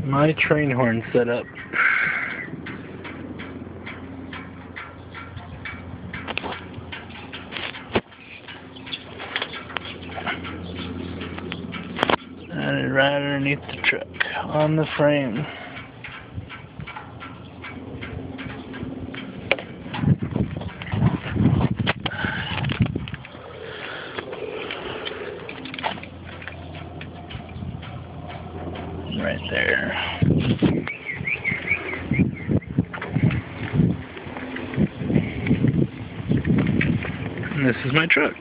my train horn set up. And right underneath the truck, on the frame. Right there. And this is my truck.